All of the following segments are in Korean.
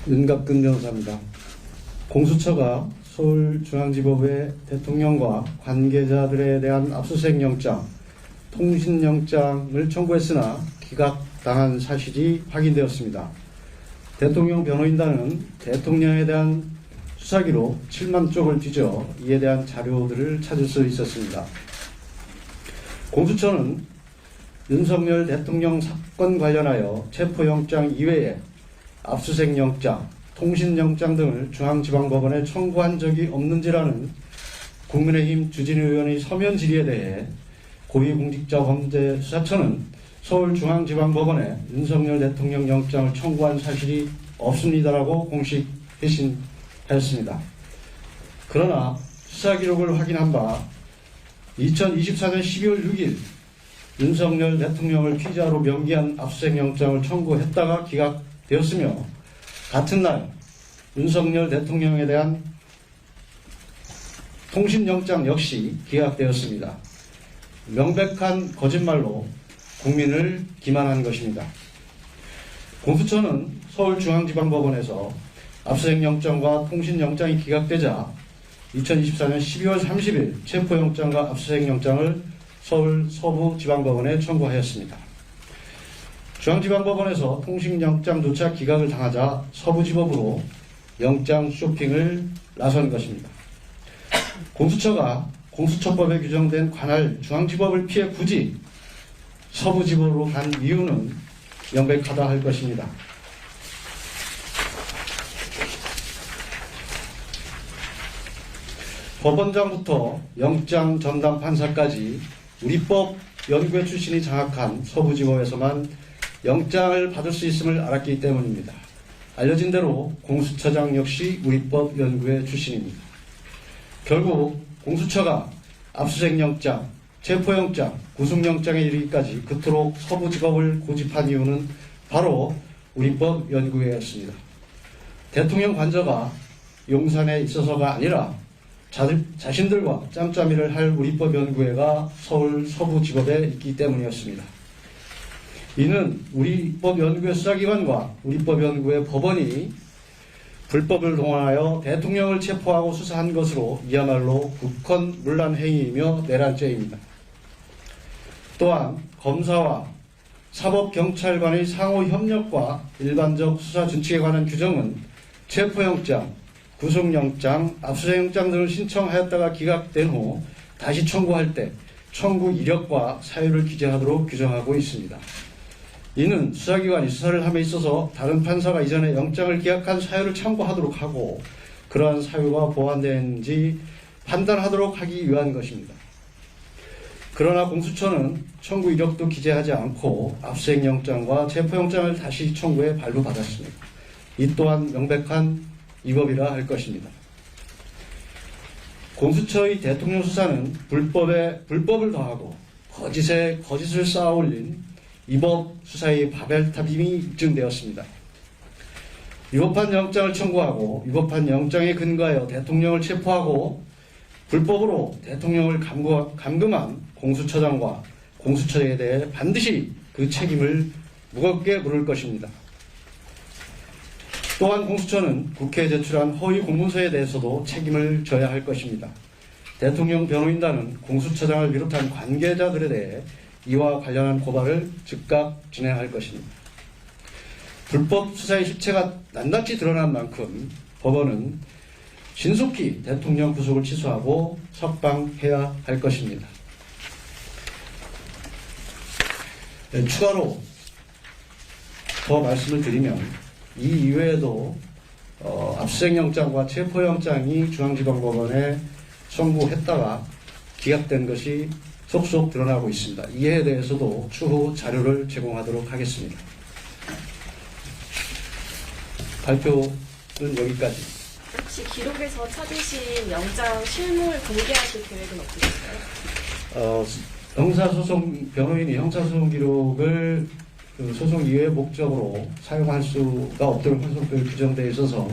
윤갑근 변호사입니다. 공수처가 서울중앙지법에 대통령과 관계자들에 대한 압수수색 영장, 통신영장을 청구했으나 기각당한 사실이 확인되었습니다. 대통령 변호인단은 대통령에 대한 수사기록 7만 쪽을 뒤져 이에 대한 자료들을 찾을 수 있었습니다. 공수처는 윤석열 대통령 사건 관련하여 체포영장 이외에 압수수색 영장, 통신영장 등을 중앙지방법원에 청구한 적이 없는지라는 국민의힘 주진우 의원의 서면 질의에 대해 고위공직자범죄수사처는 서울중앙지방법원에 윤석열 대통령 영장을 청구한 사실이 없습니다라고 공식 회신하였습니다. 그러나 수사기록을 확인한 바 2024년 12월 6일 윤석열 대통령을 피의자로 명기한 압수수색 영장을 청구했다가 기각되었으며 같은 날 윤석열 대통령에 대한 통신영장 역시 기각되었습니다. 명백한 거짓말로 국민을 기만한 것입니다. 공수처는 서울중앙지방법원에서 압수수색 영장과 통신영장이 기각되자 2024년 12월 30일 체포영장과 압수수색 영장을 서울 서부지방법원에 청구하였습니다. 중앙지방법원에서 통신영장조차 기각을 당하자 서부지법으로 영장 쇼핑을 나선 것입니다. 공수처가 공수처법에 규정된 관할 중앙지법을 피해 굳이 서부지법으로 간 이유는 명백하다 할 것입니다. 법원장부터 영장 전담 판사까지 우리법 연구회 출신이 장악한 서부지법에서만 영장을 받을 수 있음을 알았기 때문입니다. 알려진 대로 공수처장 역시 우리법 연구회 출신입니다. 결국 공수처가 압수수색 영장, 체포영장, 구속영장에 이르기까지 그토록 서부지법을 고집한 이유는 바로 우리법 연구회였습니다. 대통령 관저가 용산에 있어서가 아니라 자신들과 짬짬이를 할 우리법 연구회가 서울 서부지법에 있기 때문이었습니다. 이는 우리법 연구회 수사기관과 우리법 연구회 법원이 불법을 동원하여 대통령을 체포하고 수사한 것으로 이야말로 국헌문란 행위이며 내란죄입니다. 또한 검사와 사법경찰관의 상호 협력과 일반적 수사 준칙에 관한 규정은 체포영장, 구속영장, 압수수색영장 등을 신청하였다가 기각된 후 다시 청구할 때 청구 이력과 사유를 기재하도록 규정하고 있습니다. 이는 수사기관이 수사를 함에 있어서 다른 판사가 이전에 영장을 기각한 사유를 참고하도록 하고 그러한 사유가 보완되는지 판단하도록 하기 위한 것입니다. 그러나 공수처는 청구 이력도 기재하지 않고 압수수색영장과 체포영장을 다시 청구해 발부받았습니다. 이 또한 명백한 위법이라 할 것입니다. 공수처의 대통령 수사는 불법에 불법을 더하고 거짓에 거짓을 쌓아올린 위법 수사의 바벨탑임이 입증되었습니다. 위법한 영장을 청구하고 위법한 영장에 근거하여 대통령을 체포하고 불법으로 대통령을 감금한 공수처장과 공수처에 대해 반드시 그 책임을 무겁게 물을 것입니다. 또한 공수처는 국회에 제출한 허위 공문서에 대해서도 책임을 져야 할 것입니다. 대통령 변호인단은 공수처장을 비롯한 관계자들에 대해 이와 관련한 고발을 즉각 진행할 것입니다. 불법 수사의 실체가 낱낱이 드러난 만큼 법원은 신속히 대통령 구속을 취소하고 석방해야 할 것입니다. 추가로 더 말씀을 드리면 이 이외에도 압수수색영장과 체포영장이 중앙지방법원에 청구했다가 기각된 것이 속속 드러나고 있습니다. 이에 대해서도 추후 자료를 제공하도록 하겠습니다. 발표는 여기까지. 혹시 기록에서 찾으신 영장 실물 공개하실 계획은 없으실까요? 형사소송 변호인이 형사소송 기록을 그 소송 이외의 목적으로 사용할 수가 없도록 판소법에 규정되어 있어서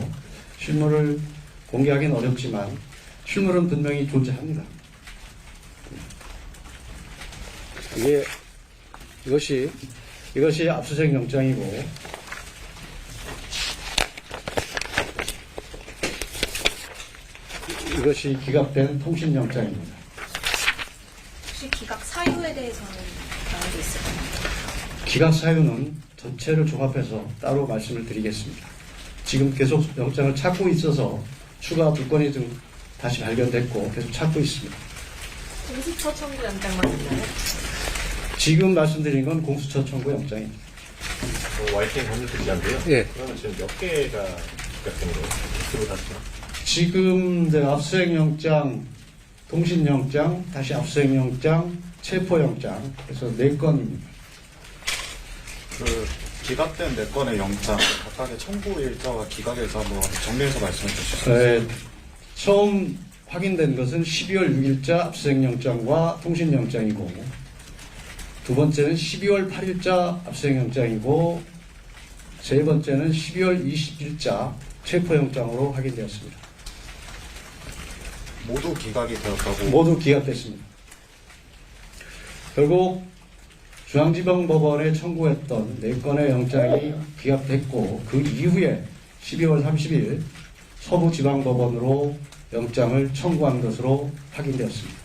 실물을 공개하기는 어렵지만 실물은 분명히 존재합니다. 이것이 압수수색 영장이고 이것이 기각된 통신영장입니다. 혹시 기각 사유에 대해서는 나온 게 있을까요? 기각 사유는 전체를 종합해서 따로 말씀을 드리겠습니다. 지금 계속 영장을 찾고 있어서 추가 두 건이 좀 다시 발견됐고 계속 찾고 있습니다. 공수처 청구 영장만 있나요? 지금 말씀드린 건 공수처 청구 영장입니다. YTN 법률 기자인데요. 예. 그러면 지금 몇 개가 기각된 거예요? 주로 다시. 지금 이제 압수수색영장, 통신영장, 다시 압수수색영장, 체포영장 그래서 4건입니다. 그 기각된 4건의 영장 각각의 청구 일자와 기각일자 한번 정리해서 말씀해 주실 수 있어요? 처음 확인된 것은 12월 6일자 압수수색영장과 통신영장이고 두 번째는 12월 8일자 압수수색영장이고 세 번째는 12월 20일자 체포영장으로 확인되었습니다. 모두 기각이 되었다고. 모두 기각됐습니다. 결국 중앙지방법원에 청구했던 4건의 영장이 기각됐고 그 이후에 12월 30일 서부지방법원으로 영장을 청구한 것으로 확인되었습니다.